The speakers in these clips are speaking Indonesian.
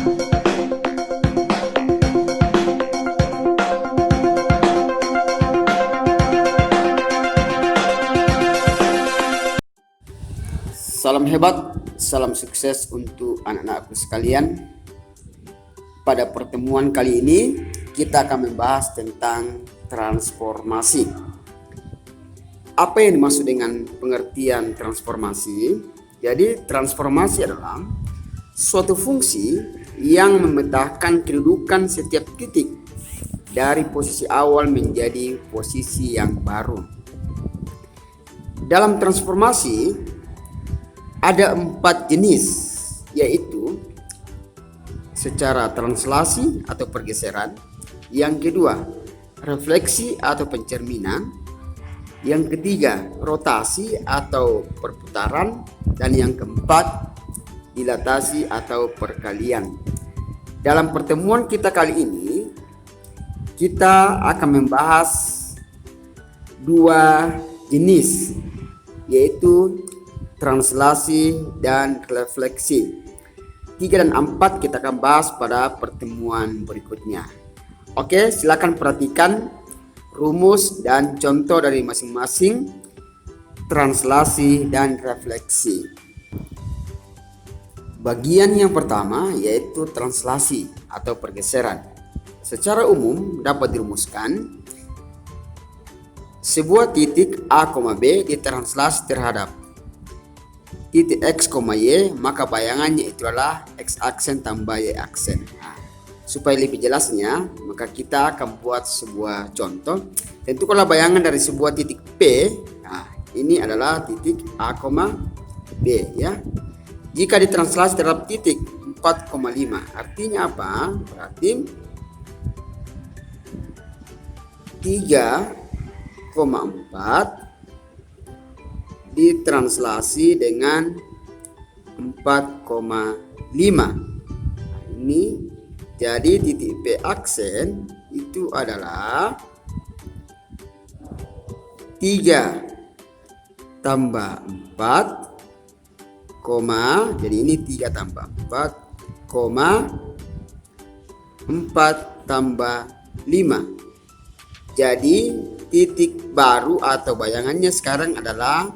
Salam hebat, salam sukses untuk anak-anakku sekalian. Pada pertemuan kali ini kita akan membahas tentang transformasi. Apa yang dimaksud dengan pengertian transformasi? Jadi transformasi adalah suatu fungsi yang memetakan kedudukan setiap titik dari posisi awal menjadi posisi yang baru. Dalam transformasi ada 4 jenis, yaitu secara translasi atau pergeseran, yang kedua refleksi atau pencerminan, yang ketiga rotasi atau perputaran, dan yang keempat dilatasi atau perkalian. Dalam pertemuan kita kali ini kita akan membahas 2 jenis, yaitu translasi dan refleksi. 3 dan 4 kita akan bahas pada pertemuan berikutnya. Oke, silakan perhatikan rumus dan contoh dari masing-masing translasi dan refleksi. Bagian yang pertama yaitu translasi atau pergeseran. Secara umum dapat dirumuskan sebuah titik A, B ditranslasi terhadap titik X, Y, maka bayangannya itu adalah X aksen tambah Y aksen. Nah, supaya lebih jelasnya, maka kita akan buat sebuah contoh. Tentu kalau bayangan dari sebuah titik P, nah ini adalah titik A, B ya. Jika ditranslasi terhadap titik 4,5, artinya apa? Berarti 3,4 ditranslasi dengan 4,5. Ini jadi titik P aksen itu adalah 3 tambah 4, jadi ini 3 tambah 4, 4 tambah 5. Jadi titik baru atau bayangannya sekarang adalah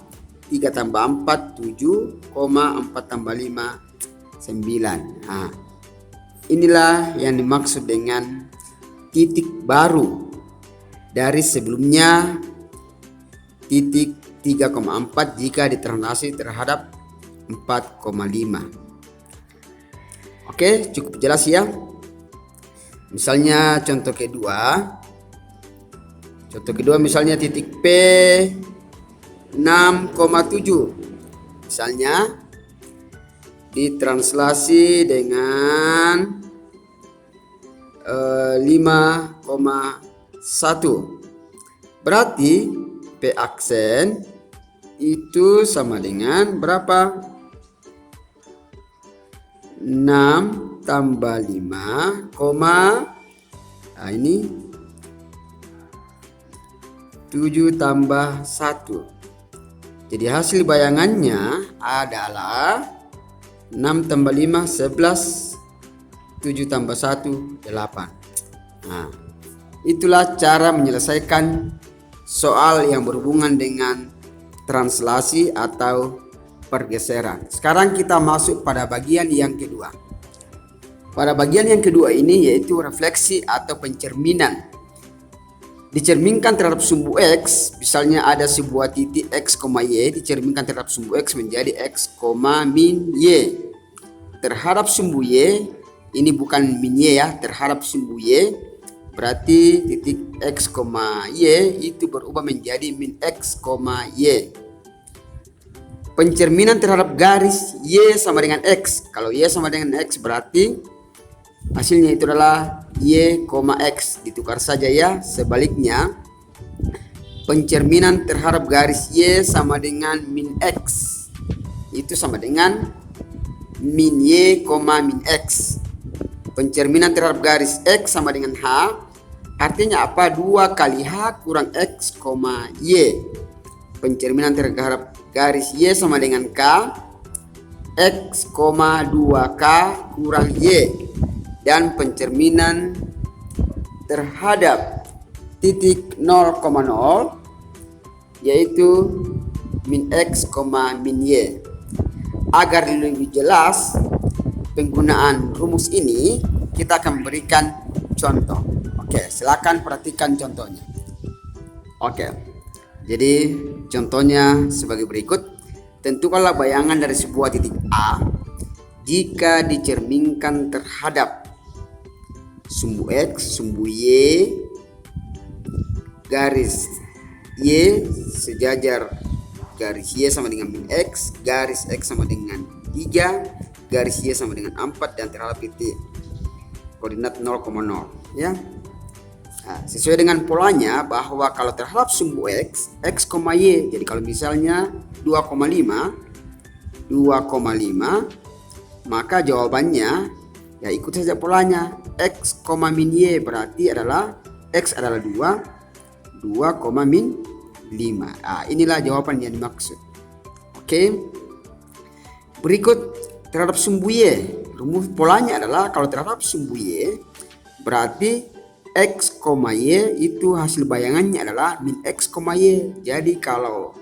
3 tambah 4, 7, 4 tambah 5, 9. Nah, inilah yang dimaksud dengan titik baru dari sebelumnya titik 3,4 jika ditranslasi terhadap 4,5. Oke, cukup jelas ya. Misalnya contoh kedua. Contoh kedua misalnya titik P 6,7, misalnya ditranslasi dengan 5,1. Berarti P aksen itu sama dengan berapa? 6 tambah 5, nah ini 7 tambah 1. Jadi hasil bayangannya adalah 6 tambah 5, 11, 7 tambah 1, 8. Nah, itulah cara menyelesaikan soal yang berhubungan dengan translasi atau pergeseran. Sekarang kita masuk pada bagian yang kedua. Pada bagian yang kedua ini yaitu refleksi atau pencerminan. Dicerminkan terhadap sumbu X, misalnya ada sebuah titik X, Y, dicerminkan terhadap sumbu X menjadi X, min Y. Terhadap sumbu Y, ini bukan min Y ya, terhadap sumbu Y, berarti titik X, Y itu berubah menjadi min X, Y. Pencerminan terhadap garis Y sama dengan X. Kalau Y sama dengan X berarti hasilnya itu adalah Y, X. Ditukar saja ya. Sebaliknya pencerminan terhadap garis Y sama dengan min X. Itu sama dengan min Y, min X. Pencerminan terhadap garis X sama dengan H. Artinya apa? 2 kali H kurang X, Y. Pencerminan terhadap garis Y sama dengan K. X, 2K kurang Y. dan pencerminan terhadap titik 0,0 yaitu min X, min Y. Agar lebih jelas penggunaan rumus ini, kita akan memberikan contoh. Oke, silakan perhatikan contohnya. Oke, jadi contohnya sebagai berikut. Tentukanlah bayangan dari sebuah titik A jika dicerminkan terhadap sumbu X, sumbu Y, garis Y sejajar garis Y sama dengan min X, garis X sama dengan 3, garis Y sama dengan 4, dan terhadap titik koordinat 0,0 ya. Nah, sesuai dengan polanya bahwa kalau terhadap sumbu X, X, Y, jadi kalau misalnya 2,5, maka jawabannya ya ikut saja polanya. X, min Y berarti adalah X adalah 2, min 5. Nah, inilah jawaban yang dimaksud. Oke. Berikut terhadap sumbu Y. Rumus polanya adalah kalau terhadap sumbu Y berarti X, Y itu hasil bayangannya adalah min X, Y. Jadi kalau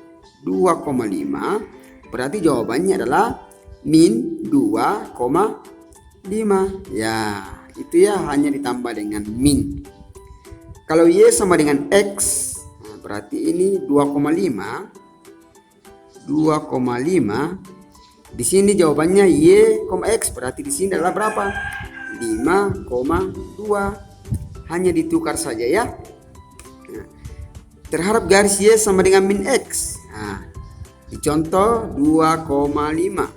2,5 berarti jawabannya adalah min 2,5. Ya, itu ya, hanya ditambah dengan min. Kalau Y sama dengan X, nah berarti ini 2,5. Di sini jawabannya Y, X, berarti di sini adalah berapa? 5,2. Hanya ditukar saja ya. Nah, terhadap garis Y sama dengan min X. Nah, di contoh 2,5.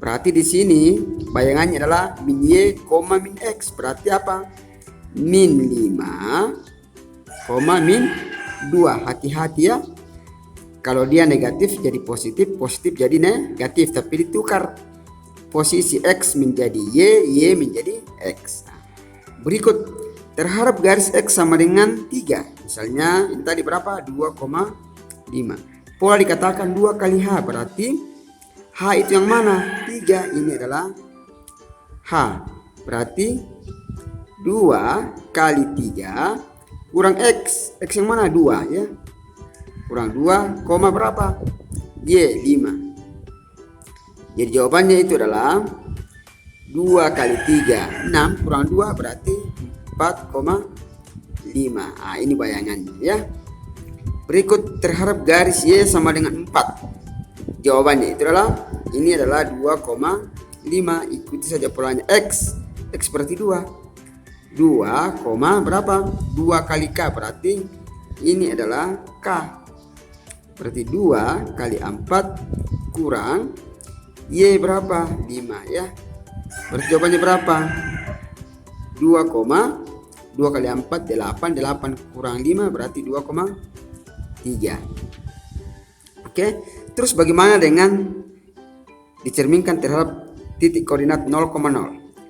Berarti di sini bayangannya adalah min Y, min X. Berarti apa? Min 5, min 2. Hati-hati ya. Kalau dia negatif jadi positif, positif jadi negatif. Tapi ditukar. Posisi X menjadi Y menjadi X. Nah, berikut terhadap garis X sama dengan 3. Misalnya ini tadi berapa? 2,5. Pola dikatakan 2 kali H. Berarti H itu yang mana? 3. Ini adalah H. Berarti 2 kali 3 kurang X. X yang mana? 2 ya. Kurang 2, berapa? Y, 5. Jadi jawabannya itu adalah 2 kali 3, 6 kurang 2 berarti 4,5. Nah, ini bayangannya ya. Berikut terhadap garis Y sama dengan 4. Jawabannya itu adalah ini adalah 2,5. Ikuti saja polanya. X berarti 2. 2, berapa? 2 kali K berarti ini adalah K. Berarti 2 kali 4 kurang Y berapa? 5 ya. Berarti jawabannya berapa? 2 kali 4 8. 8 kurang 5 berarti 2,3. Oke. Terus bagaimana dengan dicerminkan terhadap titik koordinat 0,0?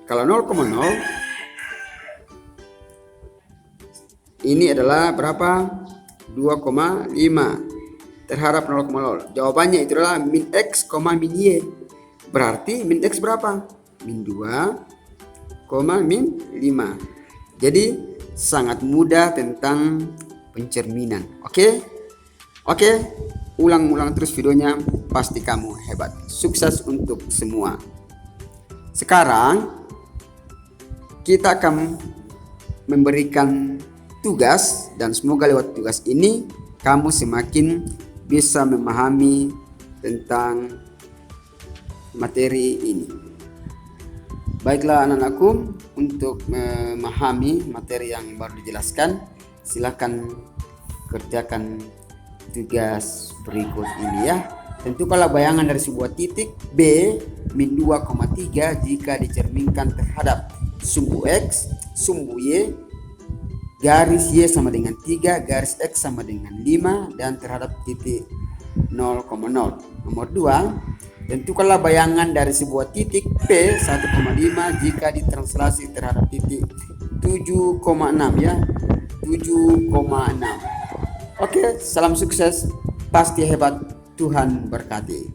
Kalau 0,0 ini adalah berapa? 2,5 terhadap 0,0. Jawabannya itu adalah min X, min Y. Berarti min X berapa? Min 2, min 5. Jadi sangat mudah tentang pencerminan. Oke? Ulang-ulang terus videonya, pasti kamu hebat. Sukses untuk semua. Sekarang kita akan memberikan tugas, dan semoga lewat tugas ini kamu semakin bisa memahami tentang materi ini. Baiklah anak-anakku, untuk memahami materi yang baru dijelaskan, silakan kerjakan tugas berikut ini ya. Tentukanlah bayangan dari sebuah titik B min 2,3 jika dicerminkan terhadap sumbu X, sumbu Y, garis Y sama dengan 3, garis X sama dengan 5, dan terhadap titik 0,0. Nomor 2, tentukanlah bayangan dari sebuah titik P 1,5 jika ditranslasi terhadap titik 7,6 ya. 7,6. Oke, salam sukses, pasti hebat, Tuhan berkati.